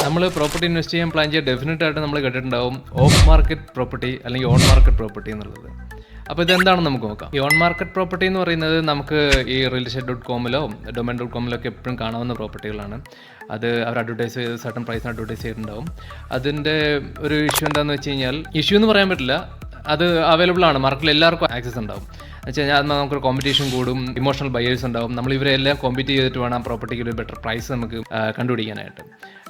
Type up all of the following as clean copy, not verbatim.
നമ്മൾ property invest ചെയ്യാൻ plan ചെയ്യാൻ ഡെഫിനറ്റ് ആയിട്ട് നമ്മൾ കേട്ടിട്ടുണ്ടാവും ഓഫ് മാർക്കറ്റ് പ്രോപ്പർട്ടി അല്ലെങ്കിൽ ഓൺ മാർക്കറ്റ് പ്രോപ്പർട്ടി എന്നുള്ളത്. അപ്പോൾ ഇതെന്താണെന്ന് നമുക്ക് നോക്കാം. ഈ ഓൺ മാർക്കറ്റ് പ്രോപ്പർട്ടി എന്ന് പറയുന്നത് നമുക്ക് ഈ realestate.com-ലോ domain.com-ലോ ഒക്കെ എപ്പോഴും കാണാവുന്ന പ്രോപ്പർട്ടികളാണ്. അത് അവർ അഡ്വർടൈസ് ചെയ്ത് സർട്ടൺ പ്രൈസിന് അഡ്വർടൈസ് ചെയ്തിട്ടുണ്ടാവും. അതിൻ്റെ ഒരു ഇഷ്യൂ എന്താണെന്ന് വെച്ച് കഴിഞ്ഞാൽ, ഇഷ്യൂ എന്ന് പറയാൻ പറ്റില്ല, അത് അവൈലബിൾ ആണ്, മാർക്കറ്റിൽ എല്ലാവർക്കും ആക്സസ് ഉണ്ടാവും. എന്ന് വെച്ച് കഴിഞ്ഞാൽ നമുക്കൊരു കോമ്പറ്റീഷൻ കൂടും, ഇമോഷണൽ ബയേഴ്സ് ഉണ്ടാവും, നമ്മൾ ഇവരെല്ലാം കോമ്പീറ്റ് ചെയ്തിട്ട് വേണം ആ പ്രോപ്പർട്ടിക്ക് ഒരു ബെറ്റർ പ്രൈസ് നമുക്ക് കണ്ടുപിടിക്കാനായിട്ട്.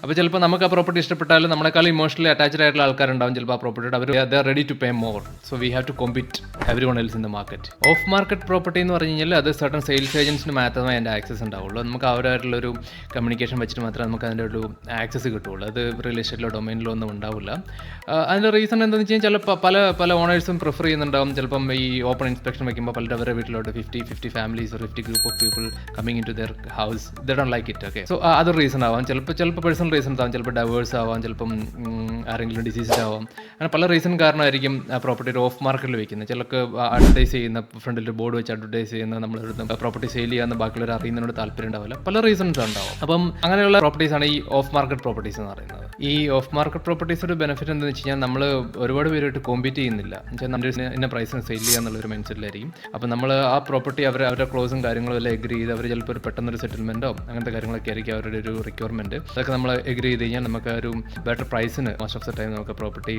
അപ്പോൾ ചിലപ്പോൾ നമുക്ക് ആ പ്രോപ്പർട്ടി ഇഷ്ടപ്പെട്ടാലും നമ്മളെക്കാളും ഇമോഷണലി അറ്റാച്ച്ഡ് ആയിട്ടുള്ള ആൾക്കാരുണ്ടാവും ചിലപ്പോൾ ആ പ്രോപ്പർട്ടിയുടെ, അവർ they are ready to pay more, so we have to compete everyone else in the market. Off market property എന്ന് പറഞ്ഞു കഴിഞ്ഞാൽ അത് സർട്ടൺ സെയിൽസ് ഏജൻസിന് മാത്രമേ അതിൻ്റെ ആക്സസ് ഉണ്ടാവുള്ളൂ. നമുക്ക് അവരായിട്ടുള്ളൊരു കമ്മ്യൂണിക്കേഷൻ വെച്ചിട്ട് മാത്രമേ നമുക്ക് അതിൻ്റെ ഒരു ആക്സസ് കിട്ടുള്ളൂ. അത് റിയൽ എസ്റ്റേറ്റിലോ ഡൊമൈനിലോ ഒന്നും ഉണ്ടാവില്ല. അതിൻ്റെ റീസൺ എന്താണെന്ന് വെച്ച് കഴിഞ്ഞാൽ ചിലപ്പോൾ പല ഓണേഴ്സും പ്രിഫർ ചെയ്യുന്നുണ്ടാവും. ചിലപ്പം ഈ ഓപ്പൺ ഇൻസ്പെക്ഷൻ വയ്ക്കുമ്പോൾ പലരുടെ അവരുടെ വീട്ടിലോട്ട് 50 families or 50 group of people coming in to their house, they don't like it. Okay, so അതൊരു റീസൺ ആവാം. ചിലപ്പോൾ പേഴ്സണൽ റീസൺസ് ആവാം, ചിലപ്പോൾ ഡൈവേഴ്സ് ആവാം, ചിലപ്പം ആരെങ്കിലും ഡിസീസ്ഡ് ആവാം. അങ്ങനെ പല റീസൺ കാരണമായിരിക്കും ആ പ്രോപ്പർട്ടി ഓഫ് മാർക്കറ്റിൽ വെക്കുന്നത്. ചിലർക്ക് അഡ്വർടൈസ് ചെയ്യുന്ന ഫ്രണ്ടിൽ ബോർഡ് വെച്ച് അഡ്വർടൈസ് ചെയ്യുന്ന നമ്മളെടുത്ത് പ്രോപ്പർട്ടി സെയിൽ ചെയ്യാമെന്ന് ബാക്കിയുള്ളവർ അറിയുന്നതിനോട് താല്പര്യം ഉണ്ടാവില്ല. പല റീസൺസ് ഉണ്ടാവും. അപ്പം അങ്ങനെയുള്ള പ്രോപ്പർട്ടീസാണ് ഈ ഓഫ് മാർക്കറ്റ് പ്രോപ്പർട്ടീസ് എന്ന് പറയുന്നത്. ഈ ഓഫ് മാർക്കറ്റ് പ്രോപ്പർട്ടീസിൻ്റെ ബെനിഫിറ്റ് എന്താണെന്ന് വെച്ച് കഴിഞ്ഞാൽ നമ്മൾ ഒരുപാട് പേരായിട്ട് കോമ്പീറ്റ് ചെയ്യുന്നില്ല. എന്നുവെച്ചാൽ നമ്മുടെ ഇന്ന പ്രൈസിന് സെയിൽ ചെയ്യുക എന്നുള്ളൊരു മൈൻഡ് സെറ്റിലായിരിക്കും. അപ്പോൾ നമ്മൾ ആ പ്രോപ്പർട്ടി അവരുടെ ക്ലോസും കാര്യങ്ങളും എല്ലാം എഗ്രി ചെയ്ത് അവർ ചിലപ്പോൾ ഒരു പെട്ടെന്നൊരു സെറ്റിൽമെൻറ്റോ അങ്ങനത്തെ കാര്യങ്ങളൊക്കെ ആയിരിക്കും അവരുടെ ഒരു റിക്വയർമെൻറ്റ്. അതൊക്കെ നമ്മൾ എഗ്രി ചെയ്ത് കഴിഞ്ഞാൽ നമുക്ക് ഒരു ബെറ്റർ പ്രൈസിന് മോസ്റ്റ് ഓഫ് ദ ടൈം നമുക്ക് പ്രോപ്പർട്ടി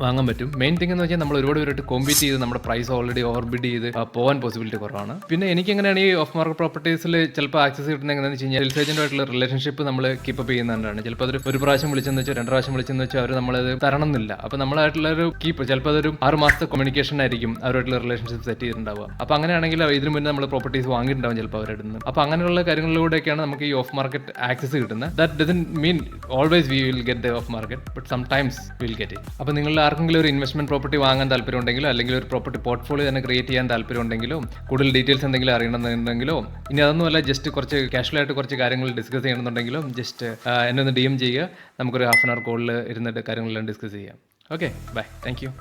വാങ്ങാൻ പറ്റും. മെയിൻ തിങ് എന്ന് വെച്ചാൽ നമ്മൾ ഒരുപാട് പേരായിട്ട് കോമ്പീറ്റ് ചെയ്ത് നമ്മുടെ പ്രൈസ് ഓൾറെഡി ഓവർബിഡ് ചെയ്ത് പോകാൻ പോസിബിലിറ്റി കുറവാണ്. പിന്നെ എനിക്ക് എങ്ങനെയാണ് ഈ ഓഫ് മാർക്കറ്റ് പ്രോപ്പർട്ടീസിൽ ചിലപ്പോൾ ആക്സസ് കിട്ടുന്നത് എങ്ങനെയാണെന്ന് വെച്ച് കഴിഞ്ഞാൽ സെയിൽസ് ഏജന്റുമായിട്ടുള്ള റിലേഷൻഷിപ്പ് നമ്മൾ കീപ്പ് ചെയ്യുന്നതാണ്. ചിലപ്പോൾ അതൊരു ഒരു പ്രാവശ്യം വിളിച്ചെന്ന് വെച്ചാൽ 2 പ്രാവശ്യം വിളിച്ചെന്ന് വെച്ചാൽ അവർ നമ്മളത് തരണമെന്നില്ല. അപ്പോൾ നമ്മളായിട്ടുള്ള ഒരു കീപ്പ് ചിലപ്പോൾ അതൊരു 6 മാസത്തെ കമ്മ്യൂണിക്കേഷൻ ആയിരിക്കും അവരുമായിട്ടുള്ള റിലേഷൻഷിപ്പ് സെറ്റ് ചെയ്തിട്ടുണ്ടാവുക. അപ്പോൾ അങ്ങനെയാണെങ്കിൽ ഇതിന് മുന്നേ നമ്മൾ പ്രോപ്പർട്ടീസ് വാങ്ങിയിട്ടുണ്ടാവും ചിലപ്പോൾ അവരുടെ നിന്ന്. അപ്പോൾ അങ്ങനെയുള്ള കാര്യങ്ങളിലൂടെയൊക്കെയാണ് നമുക്ക് ഈ ഓഫ് മാർക്കറ്റ് ആക്സസ് കിട്ടുന്നത്. That doesn't mean always we will get the of market, but sometimes will get it. അപ്പോൾ നിങ്ങൾ ആർക്കെങ്കിലും ഒരു ഇൻവെസ്റ്റ്മെന്റ് പ്രോപ്പർട്ടി വാങ്ങാൻ താല്പര്യം ഉണ്ടെങ്കിലോ അല്ലെങ്കിൽ ഒരു പ്രോപ്പർട്ടി പോർട്ട്ഫോളിയോ തന്നെ ക്രിയേറ്റ് ചെയ്യാൻ താല്പര്യം ഉണ്ടെങ്കിലോ കൂടുതൽ ഡീറ്റെയിൽസ് എന്തെങ്കിലും അറിയണമെന്നുണ്ടെങ്കിലോ ഇനി അതൊന്നുമല്ല ജസ്റ്റ് കുറച്ച് കാഷ്വലായിട്ട് കുറച്ച് കാര്യങ്ങൾ ഡിസ്കസ് ചെയ്യണമെന്നുണ്ടെങ്കിലോ ജസ്റ്റ് എന്നെ ഒന്ന് DM ചെയ്യുക. നമുക്കൊരു ഹാഫ് ആൻ അവർ കോളിൽ ഇരുന്നിട്ട് കാര്യങ്ങളെല്ലാം ഡിസ്കസ് ചെയ്യാം. Okay, bye, thank U.